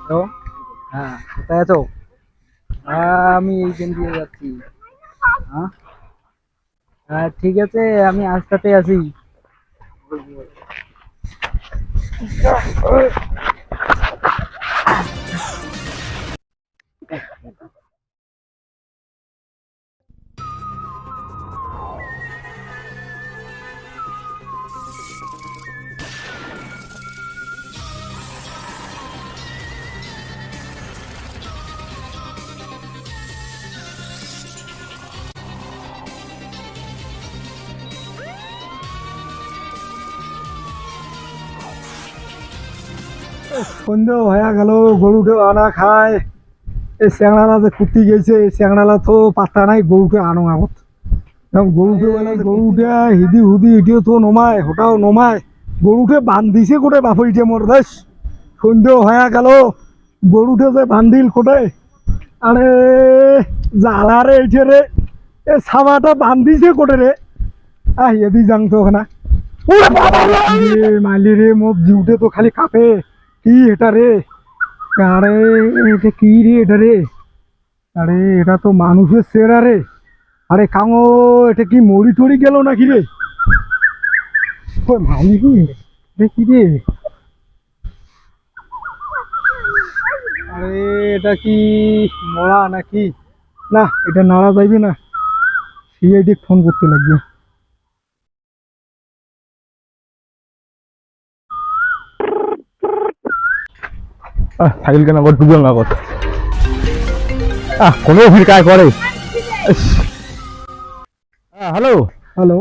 Hello. হ্যাঁ, কোথায় আছো? আমি এইখান দিয়ে যাচ্ছি। হ্যাঁ, হ্যাঁ, ঠিক আছে, আমি আজটাতে আছি। সন্ধ্যে হয়ে গেল, গরুকে আনা খায়। এই চ্যাংড়ালা যে কুটি গেছে, এই চ্যাংড়ালা তো পাত্তা নাই, গরুকে আনো আগত। এবং গরুকে বলে গরুটা হিদি হুদি এটিও তো নমায়, ওটাও নমায়। গরুকে বান্ধিছে কোটে বাপইটে মোর দেশ। সন্ধ্যে হয়ে গেল, গরুকে যে বান্ধিল কোটে। আরে জ্বালা রে এইটে রে, এ ছাবাটা বান্ধিছে কোটে রে। এদি যাং তো ওখানে মালি রে, মোর জিউটে তো খালি কাঁপে। কি এটা রে? আরে এটা কি রে এটা রে? আরে এটা তো মানুষের চেহারা রে। আরে কাঙো, এটা কি মরি টরি গেল নাকি রে? ওই মালি কি রে, কি রে? আরে এটা কি মরা নাকি? না, এটা নাড়া যাইবে না। সিআইডি ফোন করতে লাগবে। সাইকেল কেন আবার ডুবল না কত কোনো ভিড় কাজ করে। হ্যালো। হ্যালো,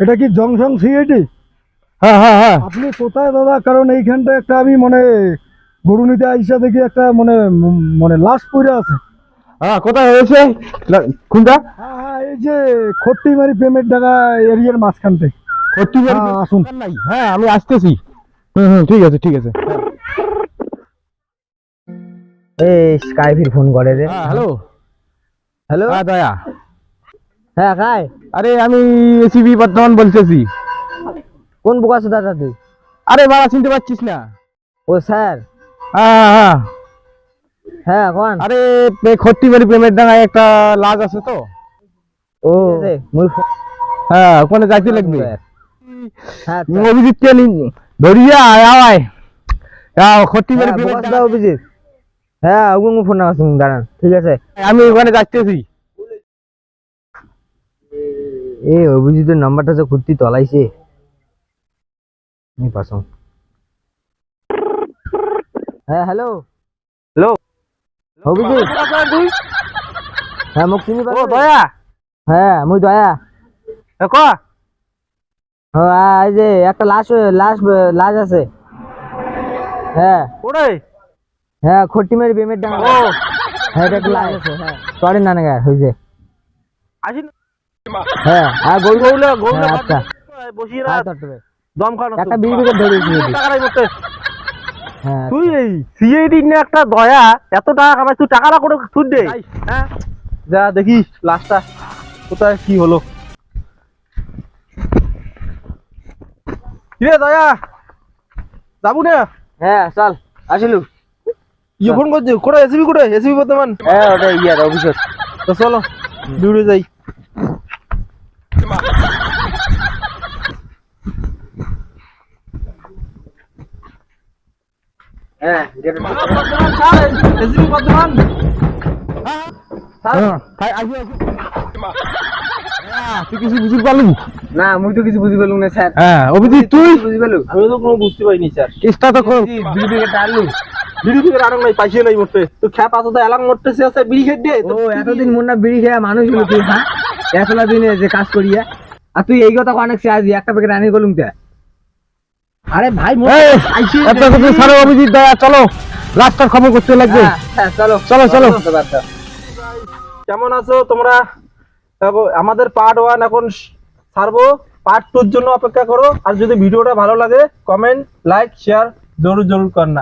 এটা কি জংশন সিআইডি? হ্যাঁ হ্যাঁ হ্যাঁ আপনি কোথায় দাদা? কারণ এইখানটা একটা আমি মানে গরু নিতে আইসা দেখি একটা মানে মানে লাশ পড়ে আছে। হ্যাঁ কোথায় হয়েছে কোনটা? হ্যাঁ হ্যাঁ, এই যে খট্টিমারি পেমেন্ট ঢাকা এরিয়ার মাঝখানতে। আসুন। নাই, হ্যাঁ আমি আসতেছি। ঠিক আছে ঠিক আছে। এই স্কাইফির ফোন করে রে। হ্যাঁ হ্যালো। হ্যালো। হ্যাঁ দয়া। হ্যাঁ কায়? আরে আমি এসিবি বর্ধমান বলতেছি। কোন বোকা আছে দাদা তুই? আরে বাবা চিনতে পারছিস না? ও স্যার। হ্যাঁ হ্যাঁ। হ্যাঁ কোন? আরে খট্টিমারি পেমেন্ট ডাঙায় একটা লাজ আছে তো। ও মুই হ্যাঁ ওখানে যাইতে লাগবে। হ্যাঁ অভিজিৎ কে ধরিয়া আয় আয়। খট্টিমারি পেমেন্ট বোকা অভিজিৎ। হ্যাঁ ওগুলো ফোন আসুন দাঁড়ান, ঠিক আছে। আমি ওখানে যাইতেছি। এই অভিজিতের নাম্বারটা যে কুর্তি তলাইছে নি পাসং। হ্যাঁ হ্যালো। হ্যালো অভিজিৎ। হ্যাঁ মোক চিনি ও পারো? দয়া। হ্যাঁ মুই দয়া। ক হ্যাঁ এই যে একটা লাশ লাশ লাশ আছে। হ্যাঁ ওরে হ্যাঁ খট্টিমারি পেমেন্ট ডাঙা। ও হ্যাঁ এটা একটা লাশ আছে। হ্যাঁ সরি না না হইছে। আসিন। হ্যাঁ আর গরু গৌলে গৌলে হ্যাঁ, আচ্ছা বসিয়ে হ্যাঁ রাত তটবে। দম খাওয়ানো একটা বিড়ি প্যাকেট ধরেছি। টাকাটাই করতে হ্যাঁ তুই এই সিআইডি নিয়ে একটা দয়া এত টাকা কামাই, তুই টাকাটা করে সুদ দে। হ্যাঁ যা দেখি লাস্টটা কোথায় কি হলো। কিরে দয়া যাবো না? হ্যাঁ চল আসিলু। ইয়ে ফোন করছি কোথায়? এসিবি কোথায়? এসিবি বর্তমান। হ্যাঁ ওটা ইয়ার অফিসের। তো চলো ডিউটি যাই। হ্যাঁ এসিবি বর্তমান। তুই কিছু বুঝতে পারলি না মুই তো কিছু বুঝি পেলুম না স্যার। হ্যাঁ অভিজিৎ তুই? বুঝি পেলু? আমি তো কোনো বুঝতে পারিনি স্যার। চেষ্টা তো কর। বিড়ি প্যাকেট আনলু? বিড়ি থেকে আরং নাই, পাইছে নাই মরতে। তো খ্যাপ আছে তো এলাং মরতেছে আছে বিড়ি খেয়ে দে। ও এতদিন মোর না বিড়ি খেয়ে মানুষ হলো তুই? হ্যাঁ এতলা দিনে যে কাজ করিয়া আর তুই এই কথা অনেক সে আজ একটা প্যাকেট আনি গলুম তে। আরে ভাই মোর আইছি একটা কথা ছাড়ো অভিজিৎ দয়া, চলো লাস্টার খবর করতে লাগবে। হ্যাঁ চলো চলো চলো। বাচ্চা কেমন আছো তোমরা? আমাদের পার্ট 1 এখন ছাড়বো, পার্ট 2 এর জন্য অপেক্ষা করো। আর যদি ভিডিওটা ভালো লাগে কমেন্ট লাইক শেয়ার জরুর জরুর করনা।